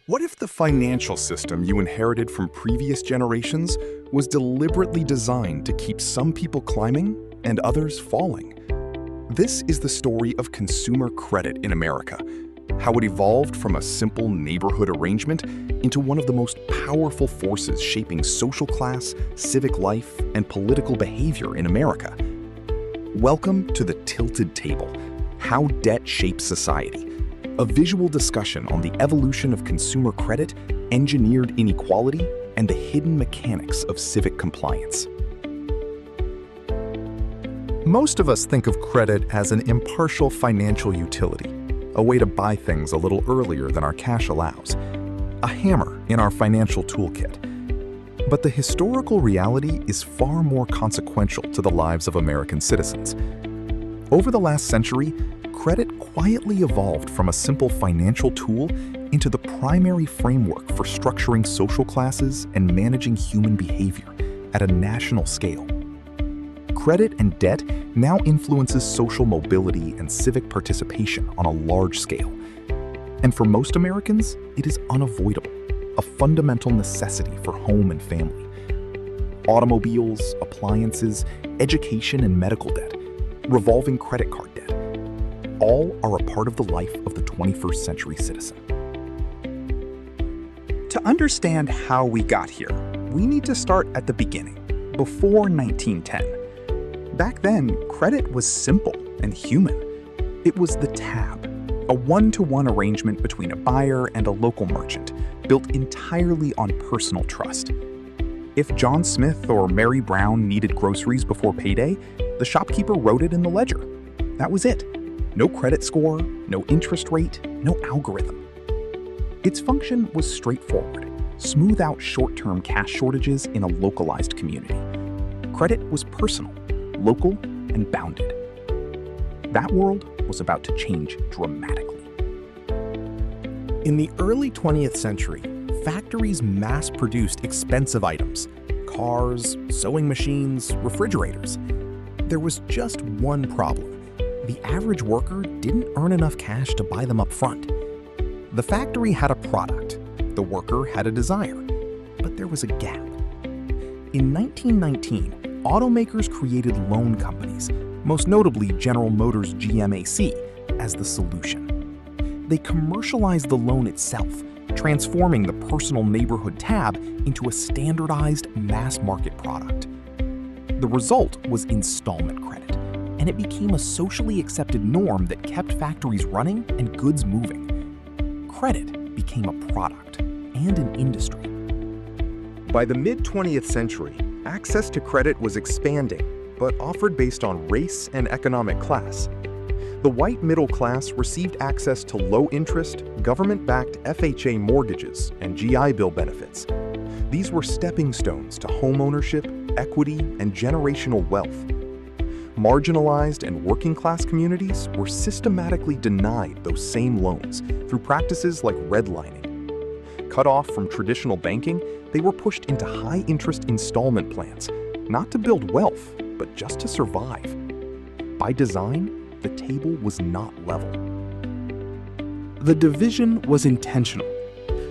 What if the financial system you inherited from previous generations was deliberately designed to keep some people climbing and others falling? This is the story of consumer credit in America, how it evolved from a simple neighborhood arrangement into one of the most powerful forces shaping social class, civic life, and political behavior in America. Welcome to The Tilted Table: How Debt Shapes Society, a visual discussion on the evolution of consumer credit, engineered inequality, and the hidden mechanics of civic compliance. Most of us think of credit as an impartial financial utility, a way to buy things a little earlier than our cash allows, a hammer in our financial toolkit. But the historical reality is far more consequential to the lives of American citizens. Over the last century, credit quietly evolved from a simple financial tool into the primary framework for structuring social classes and managing human behavior at a national scale. Credit and debt now influences social mobility and civic participation on a large scale. And for most Americans, it is unavoidable, a fundamental necessity for home and family. Automobiles, appliances, education and medical debt, revolving credit card debt, all are a part of the life of the 21st century citizen. To understand how we got here, we need to start at the beginning, before 1910. Back then, credit was simple and human. It was the tab, a one-to-one arrangement between a buyer and a local merchant, built entirely on personal trust. If John Smith or Mary Brown needed groceries before payday, the shopkeeper wrote it in the ledger. That was it. No credit score, no interest rate, no algorithm. Its function was straightforward: smooth out short-term cash shortages in a localized community. Credit was personal, local, and bounded. That world was about to change dramatically. In the early 20th century, factories mass-produced expensive items: cars, sewing machines, refrigerators. There was just one problem. The average worker didn't earn enough cash to buy them up front. The factory had a product, the worker had a desire, but there was a gap. In 1919, automakers created loan companies, most notably General Motors GMAC, as the solution. They commercialized the loan itself, transforming the personal neighborhood tab into a standardized mass-market product. The result was installment credit, and it became a socially accepted norm that kept factories running and goods moving. Credit became a product and an industry. By the mid-20th century, access to credit was expanding, but offered based on race and economic class. The white middle class received access to low-interest, government-backed FHA mortgages and GI Bill benefits. These were stepping stones to homeownership, equity, and generational wealth. Marginalized and working-class communities were systematically denied those same loans through practices like redlining. Cut off from traditional banking, they were pushed into high-interest installment plans, not to build wealth, but just to survive. By design, the table was not level. The division was intentional.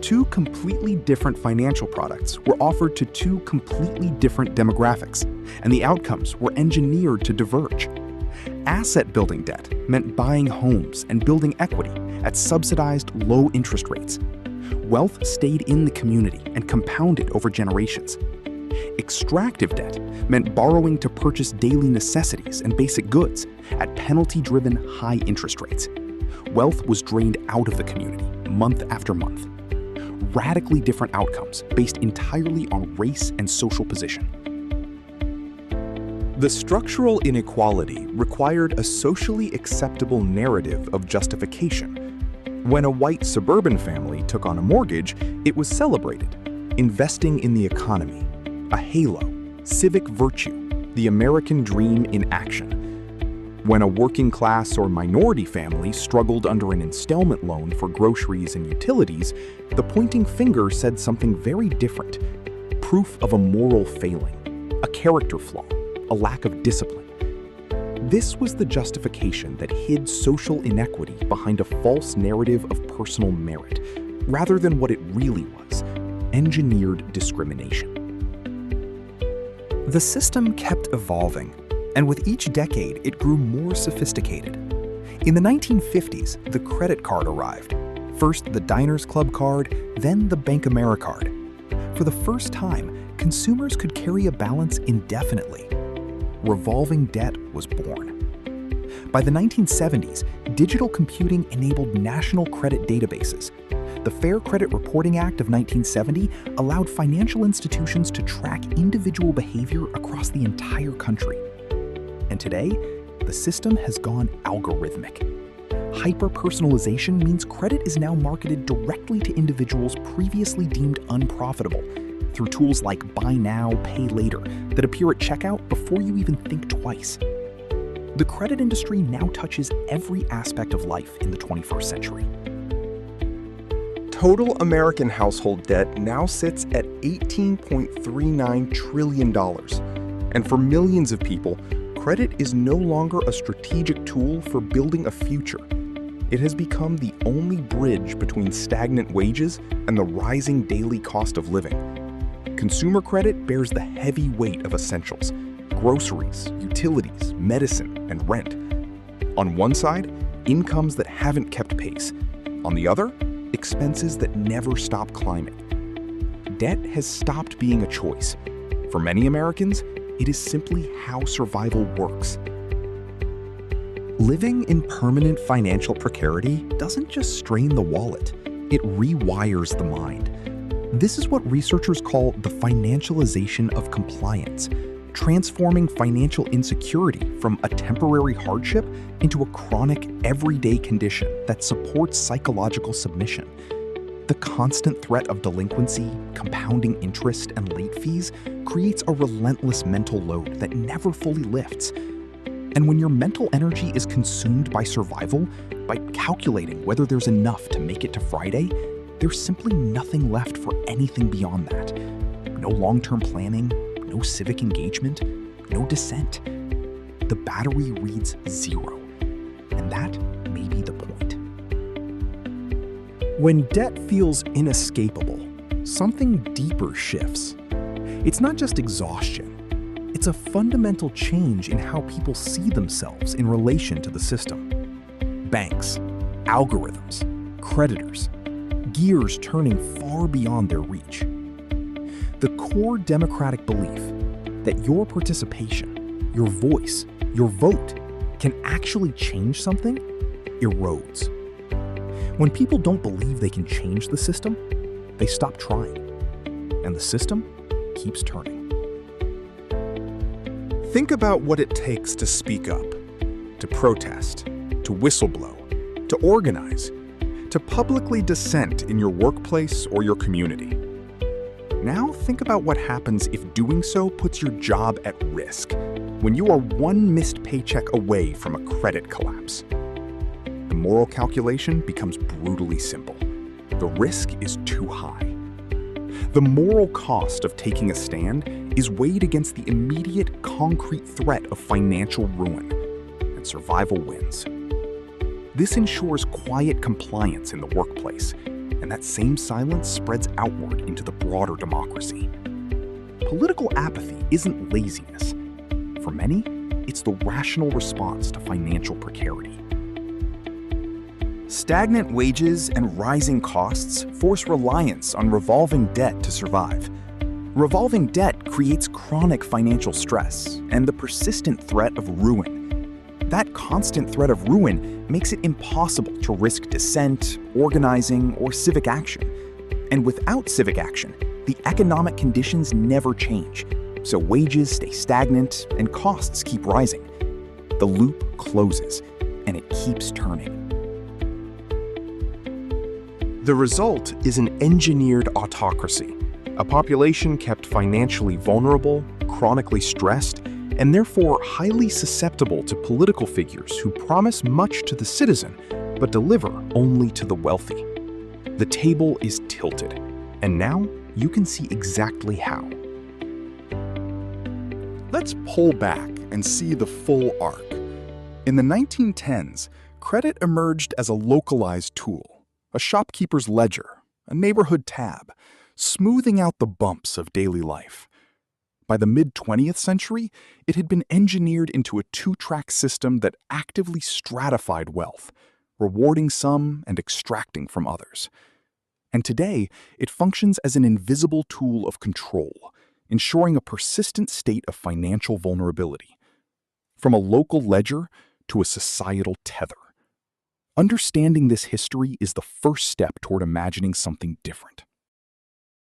Two completely different financial products were offered to two completely different demographics, and the outcomes were engineered to diverge. Asset-building debt meant buying homes and building equity at subsidized low interest rates. Wealth stayed in the community and compounded over generations. Extractive debt meant borrowing to purchase daily necessities and basic goods at penalty-driven high interest rates. Wealth was drained out of the community month after month. Radically different outcomes based entirely on race and social position. The structural inequality required a socially acceptable narrative of justification. When a white suburban family took on a mortgage, it was celebrated: investing in the economy, a halo, civic virtue, the American dream in action. When a working class or minority family struggled under an installment loan for groceries and utilities, the pointing finger said something very different: proof of a moral failing, a character flaw, a lack of discipline. This was the justification that hid social inequity behind a false narrative of personal merit, rather than what it really was, engineered discrimination. The system kept evolving, and with each decade, it grew more sophisticated. In the 1950s, the credit card arrived. First the Diners Club card, then the Bank Americard. For the first time, consumers could carry a balance indefinitely. Revolving debt was born. By the 1970s, digital computing enabled national credit databases. The Fair Credit Reporting Act of 1970 allowed financial institutions to track individual behavior across the entire country. And today, the system has gone algorithmic. Hyper-personalization means credit is now marketed directly to individuals previously deemed unprofitable through tools like Buy Now, Pay Later that appear at checkout before you even think twice. The credit industry now touches every aspect of life in the 21st century. Total American household debt now sits at $18.39 trillion. And for millions of people, credit is no longer a strategic tool for building a future. It has become the only bridge between stagnant wages and the rising daily cost of living. Consumer credit bears the heavy weight of essentials: groceries, utilities, medicine, and rent. On one side, incomes that haven't kept pace. On the other, expenses that never stop climbing. Debt has stopped being a choice. For many Americans, it is simply how survival works. Living in permanent financial precarity doesn't just strain the wallet, it rewires the mind. This is what researchers call the financialization of compliance, transforming financial insecurity from a temporary hardship into a chronic, everyday condition that supports psychological submission. The constant threat of delinquency, compounding interest, and late fees creates a relentless mental load that never fully lifts. And when your mental energy is consumed by survival, by calculating whether there's enough to make it to Friday, there's simply nothing left for anything beyond that. No long-term planning, no civic engagement, no dissent. The battery reads 0, and that may be the point. When debt feels inescapable, something deeper shifts. It's not just exhaustion. It's a fundamental change in how people see themselves in relation to the system. Banks, algorithms, creditors, gears turning far beyond their reach. The core democratic belief that your participation, your voice, your vote can actually change something erodes. When people don't believe they can change the system, they stop trying, and the system keeps turning. Think about what it takes to speak up, to protest, to whistleblow, to organize, to publicly dissent in your workplace or your community. Now think about what happens if doing so puts your job at risk, when you are one missed paycheck away from a credit collapse. The moral calculation becomes brutally simple. The risk is too high. The moral cost of taking a stand is weighed against the immediate, concrete threat of financial ruin, and survival wins. This ensures quiet compliance in the workplace, and that same silence spreads outward into the broader democracy. Political apathy isn't laziness. For many, it's the rational response to financial precarity. Stagnant wages and rising costs force reliance on revolving debt to survive. Revolving debt creates chronic financial stress and the persistent threat of ruin. That constant threat of ruin makes it impossible to risk dissent, organizing, or civic action. And without civic action, the economic conditions never change, so wages stay stagnant and costs keep rising. The loop closes, and it keeps turning. The result is an engineered autocracy, a population kept financially vulnerable, chronically stressed, and therefore highly susceptible to political figures who promise much to the citizen but deliver only to the wealthy. The table is tilted, and now you can see exactly how. Let's pull back and see the full arc. In the 1910s, credit emerged as a localized tool, a shopkeeper's ledger, a neighborhood tab, smoothing out the bumps of daily life. By the mid-20th century, it had been engineered into a two-track system that actively stratified wealth, rewarding some and extracting from others. And today, it functions as an invisible tool of control, ensuring a persistent state of financial vulnerability. From a local ledger to a societal tether. Understanding this history is the first step toward imagining something different.